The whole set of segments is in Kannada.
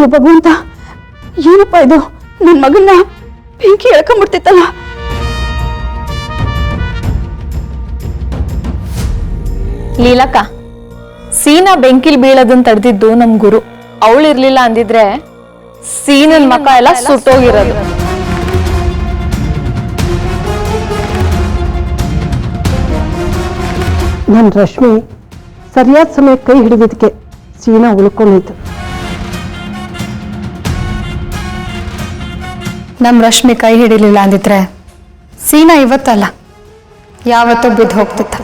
ಅಯ್ಯೋ ಭಗವಂತ, ಏನಪ್ಪ ಇದು? ನನ್ನ ಮಗನ್ನ ಬೆಂಕಿ ಎಳ್ಕೊಂಡ್ಬಿಡ್ತಿತ್ತಲ್ಲ. ಲೀಲಕ್ಕ, ಸೀನಾ ಬೆಂಕಿಲ್ ಬೀಳೋದನ್ನ ತಡೆದಿದ್ದು ನಮ್ ಗುರು. ಅವಳಿರ್ಲಿಲ್ಲ ಅಂದಿದ್ರೆ ಸೀನನ್ ಮಕ ಎಲ್ಲ ಸುಟ್ಟೋಗಿರೋದು. ನನ್ನ ರಶ್ಮಿ ಸರಿಯಾದ ಸಮಯ ಕೈ ಹಿಡಿದಿದ್ದಕ್ಕೆ ಸೀನಾ ಉಳ್ಕೊಂಡೈತು. ನಮ್ ರಶ್ಮಿ ಕೈ ಹಿಡಿಲಿಲ್ಲ ಅಂದಿದ್ರೆ ಸೀನಾ ಇವತ್ತಲ್ಲ ಯಾವತ್ತೂ ಬಿದ್ದು ಹೋಗ್ತಿತ್ತ.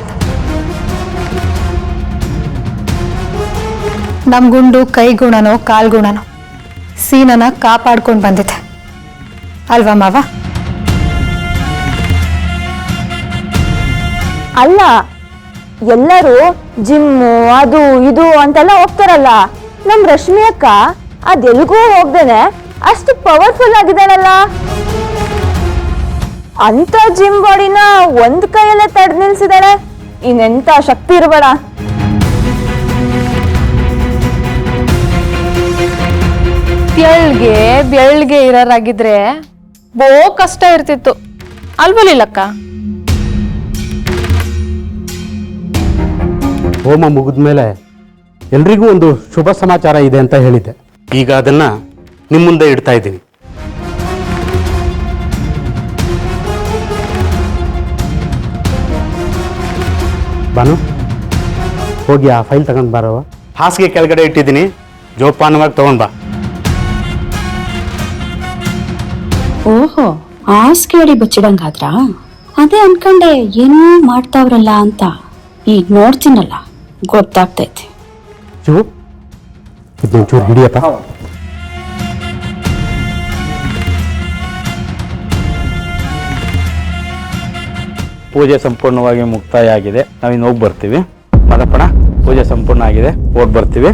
ನಮ್ ಗುಂಡು ಕೈ ಗುಣನೋ ಕಾಲ್ ಗುಣನೋ ಸೀನನ ಕಾಪಾಡ್ಕೊಂಡು ಬಂದಿದೆ ಅಲ್ವಾ ಮಾವ? ಅಲ್ಲ, ಎಲ್ಲರೂ ಜಿಮ್ಮು ಅದು ಇದು ಅಂತೆಲ್ಲ ಹೋಗ್ತಾರಲ್ಲ, ನಮ್ ರಶ್ಮಿ ಅಕ್ಕ ಅದೆಲ್ಗೂ ಹೋಗ್ದೇನೆ ಅಷ್ಟು ಪವರ್ಫುಲ್ ಆಗಿದ್ದಾಳಲ್ಲ. ಅಂತ ಜಿಮ್ ಬಾಡಿನ ಒಂದ್ ಕೈಯಲ್ಲೇ ತಡೆದು ನಿಲ್ಸಿದಾಳೆ. ಇನ್ನೆಂತ ಶಕ್ತಿ ಇರಬೇಡ. ಬೆಳ್ಗೆ ಇರೋರಾಗಿದ್ರೆ ಬೋ ಕಷ್ಟ ಇರ್ತಿತ್ತು ಅಲ್ವಲಿಲ್ಲಕ್ಕ? ಹೋಮ ಮುಗಿದ್ಮೇಲೆ ಎಲ್ರಿಗೂ ಒಂದು ಶುಭ ಸಮಾಚಾರ ಇದೆ ಅಂತ ಹೇಳಿದ್ದೆ. ಈಗ ಅದನ್ನ ನಿಮ್ಮ ಮುಂದೆ ಇಡ್ತಾ ಇದ್ದೀನಿ. ಬಾನು, ಹೋಗಿ ಆ ಫೈಲ್ ತಗೊಂಡು ಬಾರವ. ಹಾಸಿಗೆ ಕೆಳಗಡೆ ಇಟ್ಟಿದ್ದೀನಿ, ಜೋಪಾನವಾಗಿ ತಗೊಂಡ್ ಬಾ. ಓಹೋ, ಹಾಸಿಗೆ ಅಡಿ ಬಚ್ಚಿಡಂಗಾದ್ರ? ಅದೇ ಅನ್ಕಂಡೆ ಏನೂ ಮಾಡ್ತಾವ್ರಲ್ಲ ಅಂತ. ಈಗ ನೋಡ್ತೀನಲ್ಲ ಗೊತ್ತಾಗ್ತೈತೆ. ಶಿವು, ಇದೊಂಚೂರು ಹಿಡಿಯಪ್ಪ. ಪೂಜೆ ಸಂಪೂರ್ಣವಾಗಿ ಮುಕ್ತಾಯ ಆಗಿದೆ. ನಾವಿನ್ನು ಹೋಗಿ ಬರ್ತೀವಿ. ಮದಪ್ಪಣ, ಪೂಜೆ ಸಂಪೂರ್ಣ ಆಗಿದೆ, ಹೋಗಿ ಬರ್ತೀವಿ.